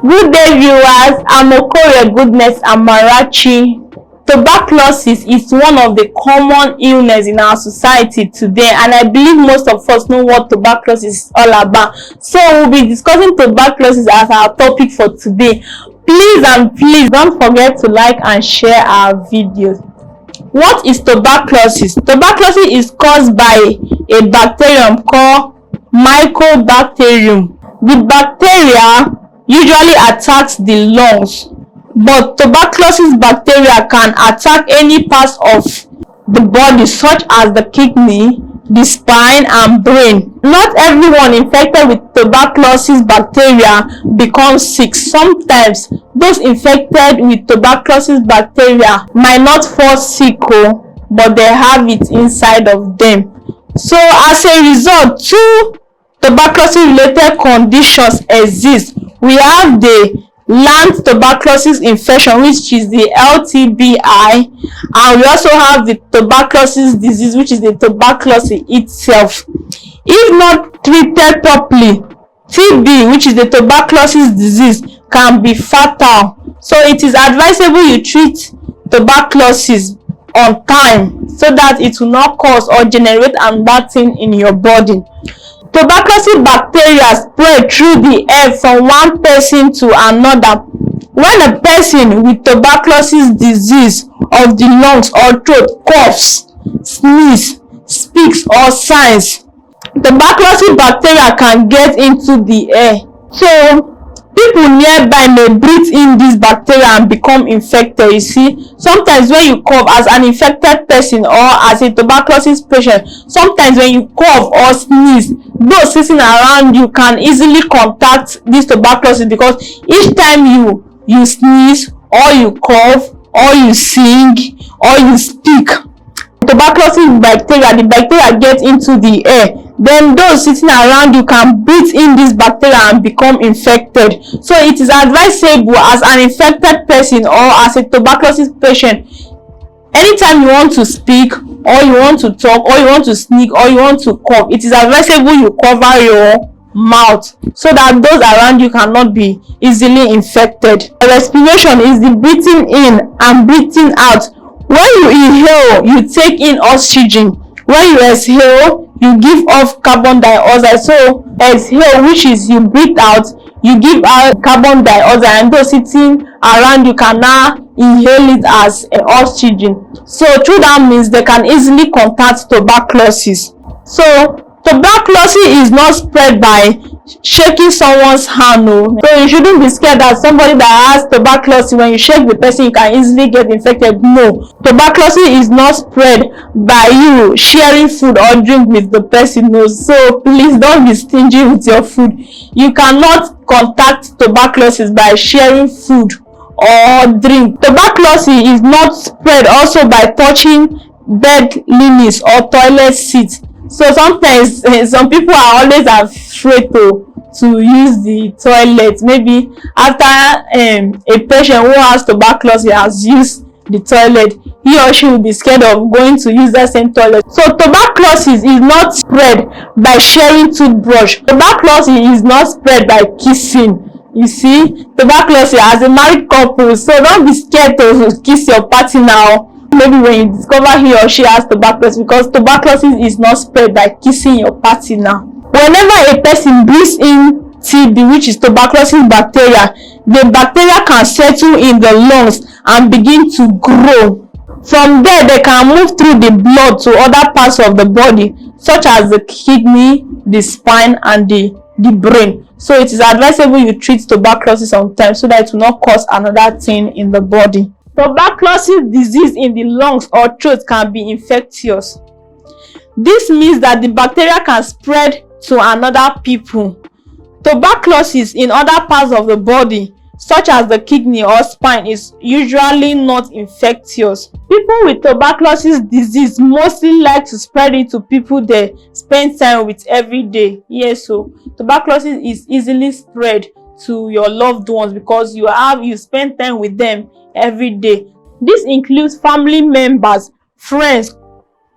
Good day, viewers. I'm Okorie Goodness Amarachi. Tuberculosis is one of the common illnesses in our society today, and I believe most of us know what tuberculosis is all about. So we'll be discussing tuberculosis as our topic for today. Please don't forget to like and share our videos. What is tuberculosis? Tuberculosis is caused by a bacterium called Mycobacterium. The bacteria usually attacks the lungs, but tuberculosis bacteria can attack any parts of the body such as the kidney, the spine and brain. Not everyone infected with tuberculosis bacteria becomes sick. Sometimes those infected with tuberculosis bacteria might not fall sick, but they have it inside of them. So as a result, two tuberculosis related conditions exist. We have the Latent tuberculosis infection, which is the LTBI, and we also have the tuberculosis disease, which is the tuberculosis itself. If not treated properly, TB, which is the tuberculosis disease, can be fatal. So it is advisable you treat tuberculosis on time so that it will not cause or generate another thing in your body. Tuberculosis bacteria spread through the air from one person to another. When a person with tuberculosis disease of the lungs or throat coughs, sneezes, speaks or signs, tuberculosis bacteria can get into the air. So people nearby may breathe in this bacteria and become infected. You see, sometimes when you cough as an infected person or as a tuberculosis patient, sometimes when you cough or sneeze, those sitting around you can easily contact this tuberculosis, because each time you sneeze or you cough or you sing or you speak, tuberculosis bacteria, the bacteria get into the air. Then those sitting around you can breathe in this bacteria and become infected. So it is advisable as an infected person or as a tuberculosis patient, anytime you want to speak or you want to talk or you want to sneeze or you want to cough, it is advisable you cover your mouth so that those around you cannot be easily infected. Respiration is the breathing in and breathing out. When you inhale, you take in oxygen. When you exhale, you give off carbon dioxide. So exhale, which is you breathe out, you give out carbon dioxide, and those sitting around you can now inhale it as oxygen. So through that means they can easily contact tuberculosis. So tuberculosis is not spread by shaking someone's hand. So you shouldn't be scared that somebody that has tuberculosis, when you shake the person, you can easily get infected. No, tuberculosis is not spread by you sharing food or drink with the person. No, so please don't be stingy with your food. You cannot contact tuberculosis by sharing food or drink. Tuberculosis is not spread also by touching bed linens or toilet seats. So sometimes some people are always afraid to use the toilet. Maybe after a patient who has tuberculosis has used the toilet, he or she will be scared of going to use that same toilet. So tuberculosis is not spread by sharing toothbrush. Tuberculosis is not spread by kissing. You see, tuberculosis as a married couple, so don't be scared to kiss your partner maybe when you discover he or she has tuberculosis, because tuberculosis is not spread by kissing your partner. Whenever a person breathes in TB, which is tuberculosis bacteria, the bacteria can settle in the lungs and begin to grow. From there, they can move through the blood to other parts of the body, such as the kidney, the spine and the brain. So it is advisable you treat tuberculosis on time so that it will not cause another thing in the body. Tuberculosis disease in the lungs or throat can be infectious. This means that the bacteria can spread to another people. Tuberculosis in other parts of the body, such as the kidney or spine, is usually not infectious. People with tuberculosis disease mostly like to spread it to people they spend time with every day. Yes, so tuberculosis is easily spread to your loved ones because you spend time with them every day. This includes family members, friends,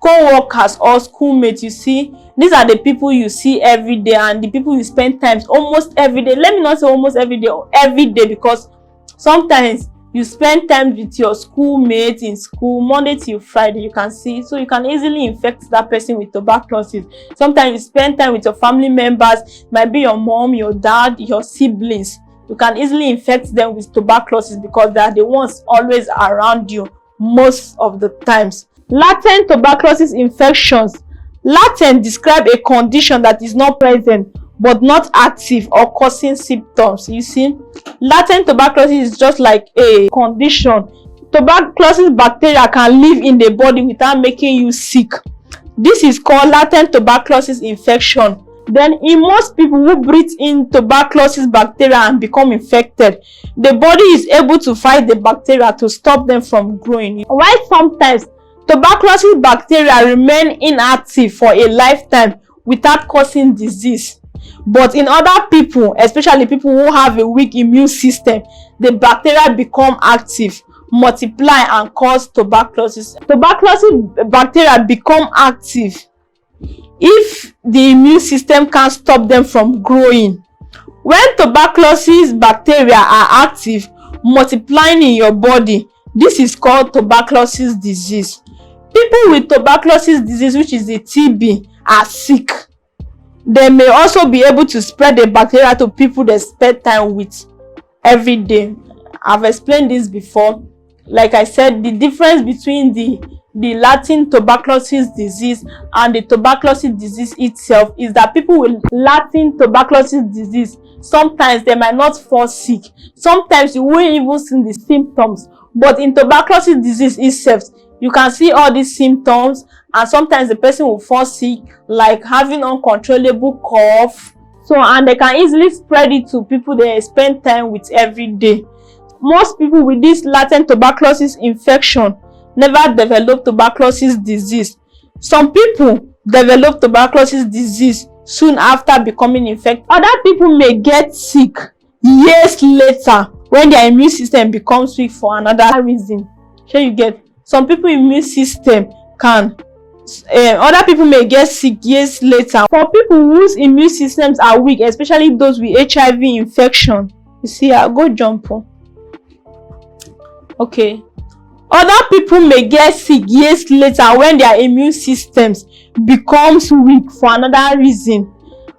co-workers or schoolmates. You see, these are the people you see every day and the people you spend time almost every day. Let me not say almost every day, because sometimes you spend time with your schoolmates in school Monday till Friday, you can see, so you can easily infect that person with tuberculosis. Sometimes you spend time with your family members, it might be your mom, your dad, your siblings. You can easily infect them with tuberculosis because they are the ones always around you most of the times. Latent tuberculosis infections. Latent describe a condition that is not present but not active or causing symptoms. You see, latent tuberculosis is just like a condition. Tuberculosis bacteria can live in the body without making you sick. This is called latent tuberculosis infection. Then in most people who breathe in tuberculosis bacteria and become infected, the body is able to fight the bacteria to stop them from growing. While sometimes tuberculosis bacteria remain inactive for a lifetime without causing disease. But in other people, especially people who have a weak immune system, the bacteria become active, multiply and cause tuberculosis. Tuberculosis bacteria become active if the immune system can't stop them from growing. When tuberculosis bacteria are active, multiplying in your body, this is called tuberculosis disease. People with tuberculosis disease, which is the TB, are sick. They may also be able to spread the bacteria to people they spend time with every day. I've explained this before. Like I said, the difference between the latent tuberculosis disease and the tuberculosis disease itself is that people with latent tuberculosis disease, sometimes they might not fall sick. Sometimes you won't even see the symptoms. But in tuberculosis disease itself, you can see all these symptoms, and sometimes the person will fall sick, like having uncontrollable cough. So, and they can easily spread it to people they spend time with every day. Most people with this latent tuberculosis infection never develop tuberculosis disease. Some people develop tuberculosis disease soon after becoming infected. Other people may get sick years later when their immune system becomes weak for another reason. So you get, some people immune system can other people may get sick years later. For people whose immune systems are weak, especially those with HIV infection, you see, I'll go jump on. Okay, other people may get sick years later when their immune systems becomes weak for another reason.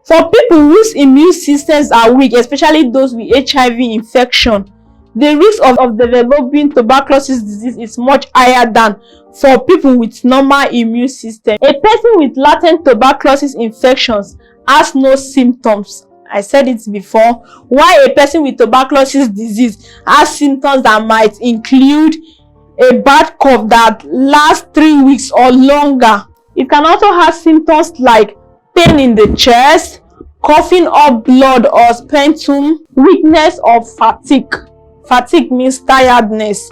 For people whose immune systems are weak, especially those with HIV infection, the risk of developing tuberculosis disease is much higher than for people with normal immune system. A person with latent tuberculosis infections has no symptoms. I said it before. While a person with tuberculosis disease has symptoms that might include a bad cough that lasts 3 weeks or longer. It can also have symptoms like pain in the chest, coughing up blood or sputum, weakness or fatigue. Fatigue means tiredness.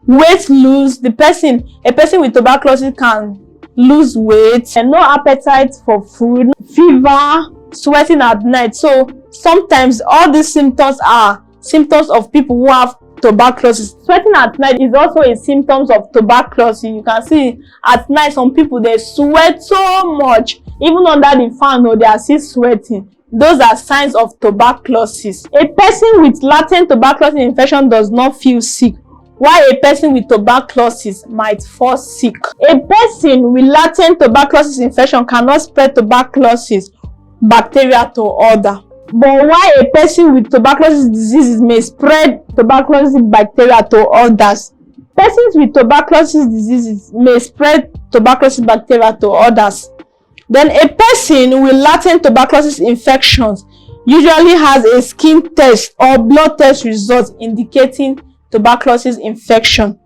Weight loss. A person with tuberculosis can lose weight, and no appetite for food, fever, sweating at night. So sometimes all these symptoms are symptoms of people who have tuberculosis. Sweating at night is also a symptom of tuberculosis. You can see at night some people, they sweat so much, even under the fan, or they are still sweating. Those are signs of tuberculosis. A person with latent tuberculosis infection does not feel sick, while a person with tuberculosis might fall sick. A person with latent tuberculosis infection cannot spread tuberculosis bacteria to others. But while a person with tuberculosis disease may spread tuberculosis bacteria to others, persons with tuberculosis diseases may spread tuberculosis bacteria to others. Then a person with latent tuberculosis infections usually has a skin test or blood test results indicating tuberculosis infection.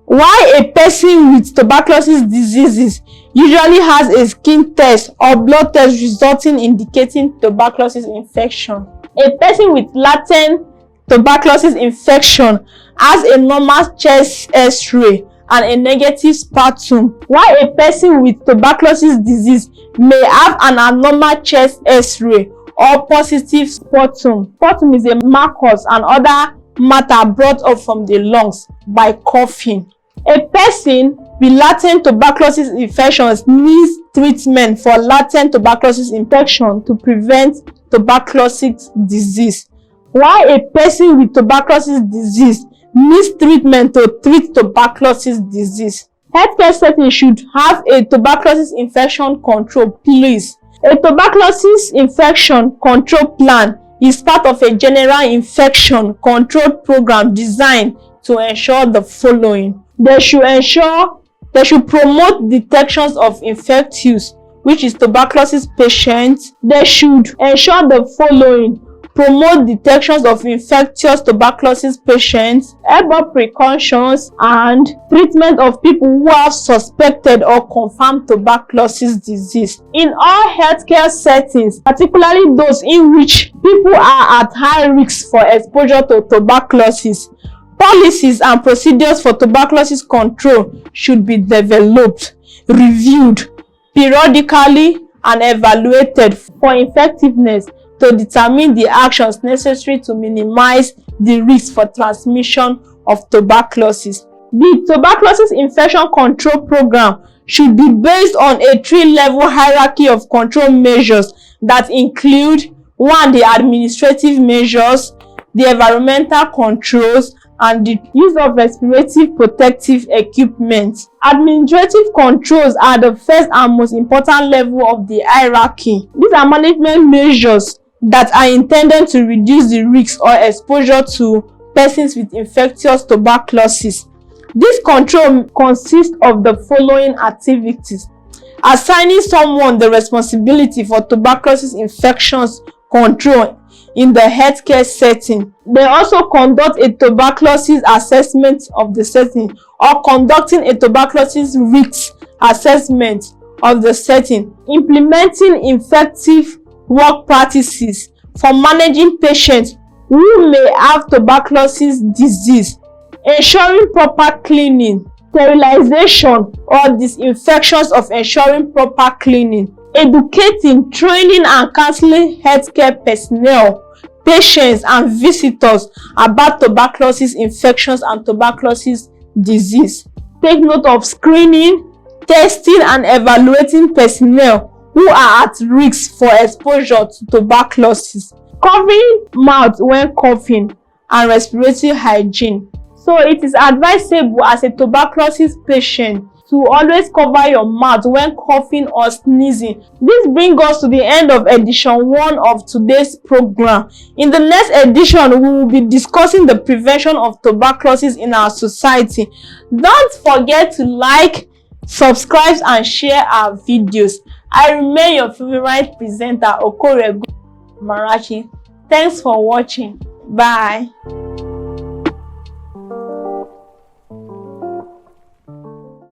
While a person with tuberculosis diseases usually has a skin test or blood test resulting indicating tuberculosis infection. A person with latent tuberculosis infection has a normal chest X-ray and a negative sputum, while a person with tuberculosis disease may have an abnormal chest X-ray or positive sputum. Sputum is a mucus and other matter brought up from the lungs by coughing. A person with latent tuberculosis infections needs treatment for latent tuberculosis infection to prevent tuberculosis disease, while a person with tuberculosis disease needs treatment to treat tuberculosis disease. Healthcare settings should have a tuberculosis infection control plan. A tuberculosis infection control plan is part of a general infection control program designed to ensure the following. They should promote detections of infectious, which is tuberculosis patients. They should ensure the following: promote detections of infectious tuberculosis patients, herbal precautions, and treatment of people who have suspected or confirmed tuberculosis disease. In all healthcare settings, particularly those in which people are at high risk for exposure to tuberculosis, policies and procedures for tuberculosis control should be developed, reviewed periodically, and evaluated for effectiveness to determine the actions necessary to minimize the risk for transmission of tuberculosis. The tuberculosis infection control program should be based on a 3-level hierarchy of control measures that include 1. The administrative measures, the environmental controls, and the use of respiratory protective equipment. Administrative controls are the first and most important level of the hierarchy. These are management measures that are intended to reduce the risk or exposure to persons with infectious tuberculosis. This control consists of the following activities: assigning someone the responsibility for tuberculosis infections control in the healthcare setting. They also conduct a tuberculosis assessment of the setting, or conducting a tuberculosis risk assessment of the setting, implementing effective work practices for managing patients who may have tuberculosis disease, ensuring proper cleaning, sterilization or disinfections of ensuring proper cleaning, educating, training and counseling healthcare personnel, patients and visitors about tuberculosis infections and tuberculosis disease. Take note of screening, testing and evaluating personnel who are at risk for exposure to tuberculosis, covering mouth when coughing, and respiratory hygiene. So it is advisable as a tuberculosis patient to always cover your mouth when coughing or sneezing. This brings us to the end of edition 1 of today's program. In the next edition, we will be discussing the prevention of tuberculosis in our society. Don't forget to like, subscribe and share our videos. I remain your favorite presenter, Okoregu Marachi. Thanks for watching. Bye.